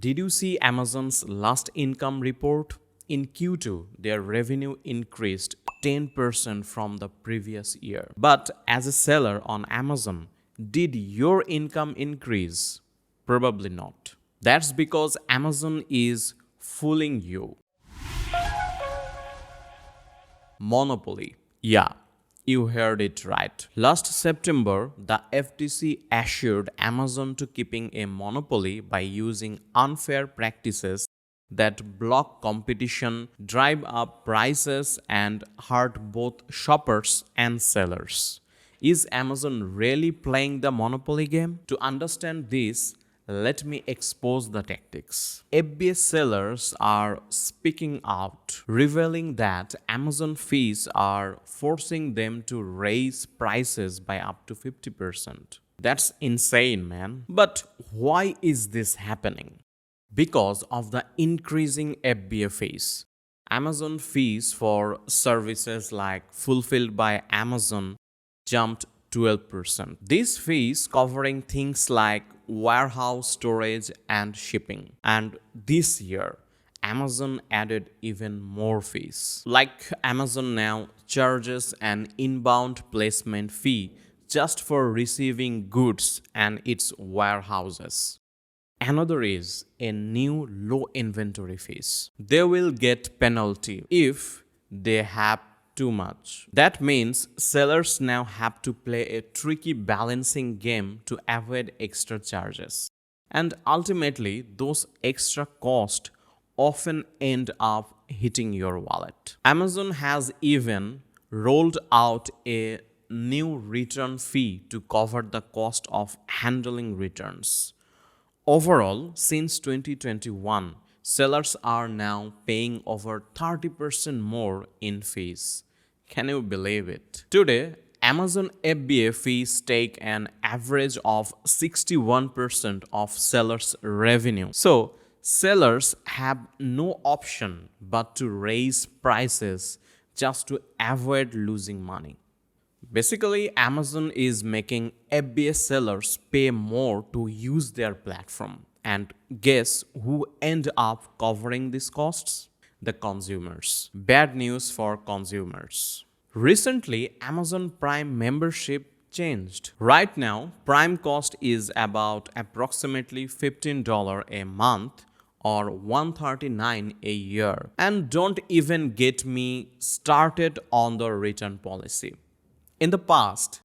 did you see Amazon's last income report? In Q2, their revenue increased 10% from the previous year. But as a seller on Amazon, did your income increase? Probably not. That's because Amazon is fooling you. Monopoly. Yeah, you heard it right. Last September, the FTC assured Amazon to keeping a monopoly by using unfair practices that block competition, drive up prices, and hurt both shoppers and sellers. Is Amazon really playing the monopoly game? To understand this, let me expose the tactics. FBA sellers are speaking out, revealing that Amazon fees are forcing them to raise prices by up to 50%. That's insane, man. But why is this happening? Because of the increasing FBA fees. Amazon fees for services like Fulfilled by Amazon jumped 12%. These fees covering things like warehouse storage and shipping. And this year, Amazon added even more fees. Like Amazon now charges an inbound placement fee just for receiving goods and its warehouses. Another is a new low inventory fees. They will get penalty if they have too much. That means sellers now have to play a tricky balancing game to avoid extra charges. And ultimately, those extra costs often end up hitting your wallet. Amazon has even rolled out a new return fee to cover the cost of handling returns. Overall, since 2021, sellers are now paying over 30% more in fees. Can you believe it? Today, Amazon FBA fees take an average of 61% of sellers' revenue. So, sellers have no option but to raise prices just to avoid losing money. Basically, Amazon is making FBA sellers pay more to use their platform. And guess who end up covering these costs? The consumers. Bad news for consumers. Recently, Amazon Prime membership changed. Right now, Prime cost is about approximately $15 a month or $139 a year. And don't even get me started on the return policy. In the past,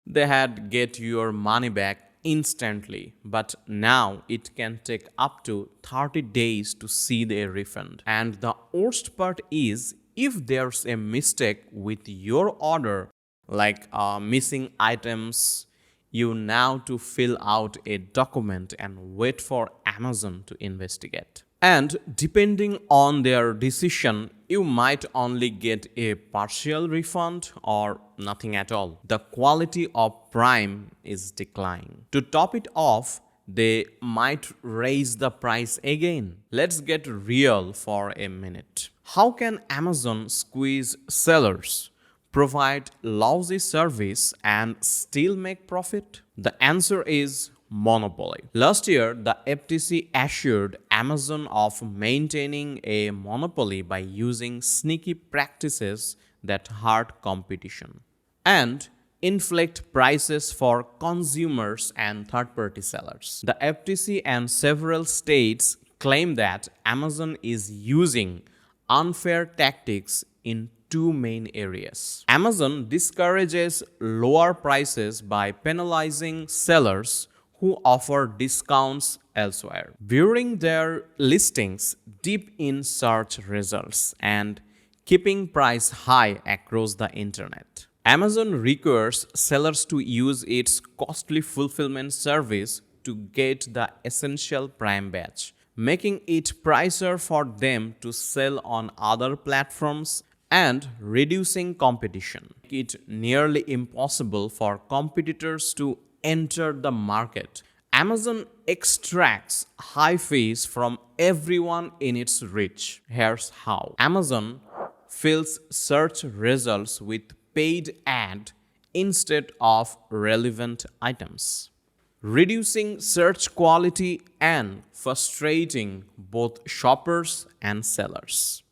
they had get your money back instantly, but now it can take up to 30 days to see the refund. And the worst part is, if there's a mistake with your order, like missing items, you now to fill out a document and wait for Amazon to investigate. And depending on their decision, you might only get a partial refund or nothing at all. The quality of Prime is declining. To top it off, they might raise the price again. Let's get real for a minute. How can Amazon squeeze sellers, provide lousy service, and still make profit? The answer is monopoly. Last year, the FTC assured Amazon of maintaining a monopoly by using sneaky practices that hurt competition and inflate prices for consumers and third-party sellers. The FTC and several states claim that Amazon is using unfair tactics in two main areas. Amazon discourages lower prices by penalizing sellers who offer discounts elsewhere, viewing their listings deep in search results and keeping price high across the internet. Amazon requires sellers to use its costly fulfillment service to get the essential Prime badge, making it pricier for them to sell on other platforms and reducing competition. It nearly impossible for competitors to enter the market. Amazon extracts high fees from everyone in its reach. Here's how. Amazon fills search results with paid ad instead of relevant items. reducing search quality and frustrating both shoppers and sellers.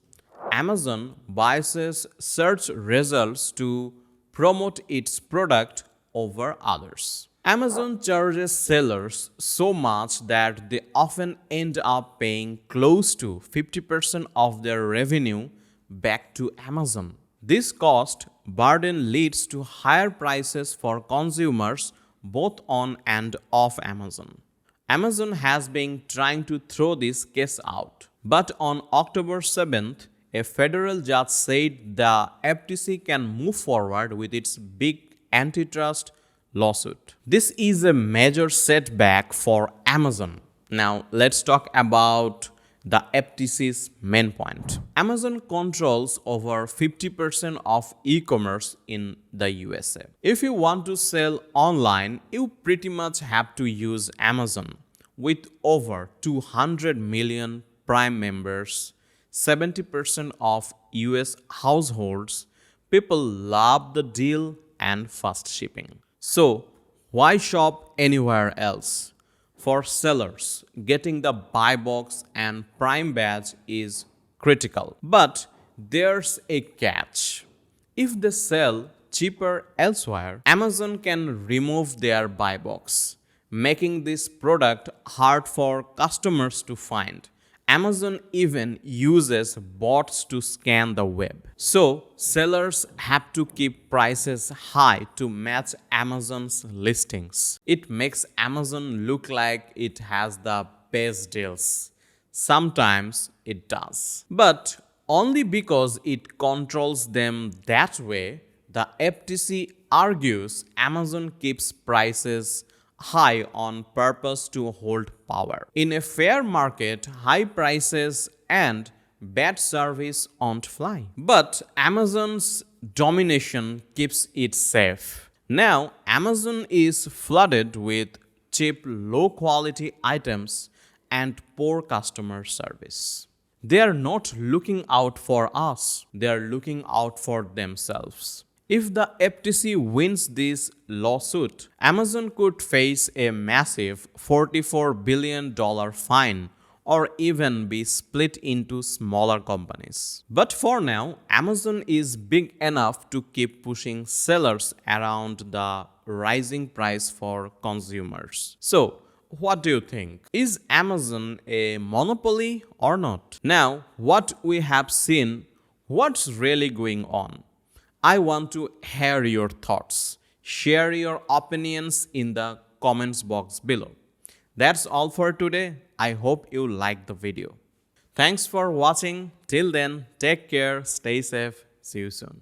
Amazon biases search results to promote its product over others. Amazon charges sellers so much that they often end up paying close to 50% of their revenue back to Amazon. This cost burden leads to higher prices for consumers both on and off Amazon. Amazon has been trying to throw this case out, but on October 7th, a federal judge said the FTC can move forward with its big antitrust lawsuit. This is a major setback for Amazon. Now, let's talk about the FTC's main point. Amazon controls over 50% of e-commerce in the USA. If you want to sell online, you pretty much have to use Amazon. With over 200 million Prime members, 70% of US households, people love the deal and fast shipping. So, why shop anywhere else? For sellers, getting the buy box and Prime badge is critical. But there's a catch. If they sell cheaper elsewhere, Amazon can remove their buy box, making this product hard for customers to find. Amazon even uses bots to scan the web. So, sellers have to keep prices high to match Amazon's listings. It makes Amazon look like it has the best deals. Sometimes it does. But only because it controls them that way, the FTC argues Amazon keeps prices high on purpose to hold power. In a fair market, high prices and bad service won't fly. But Amazon's domination keeps it safe. Now, Amazon is flooded with cheap, low-quality items and poor customer service. They are not looking out for us, they are looking out for themselves. If the FTC wins this lawsuit, Amazon could face a massive $44 billion fine or even be split into smaller companies. But for now, Amazon is big enough to keep pushing sellers around the rising price for consumers. So, what do you think? Is Amazon a monopoly or not? Now, what we have seen, what's really going on? I want to hear your thoughts. Share your opinions in the comments box below. That's all for today. I hope you liked the video. Thanks for watching. Till then, take care, stay safe. See you soon.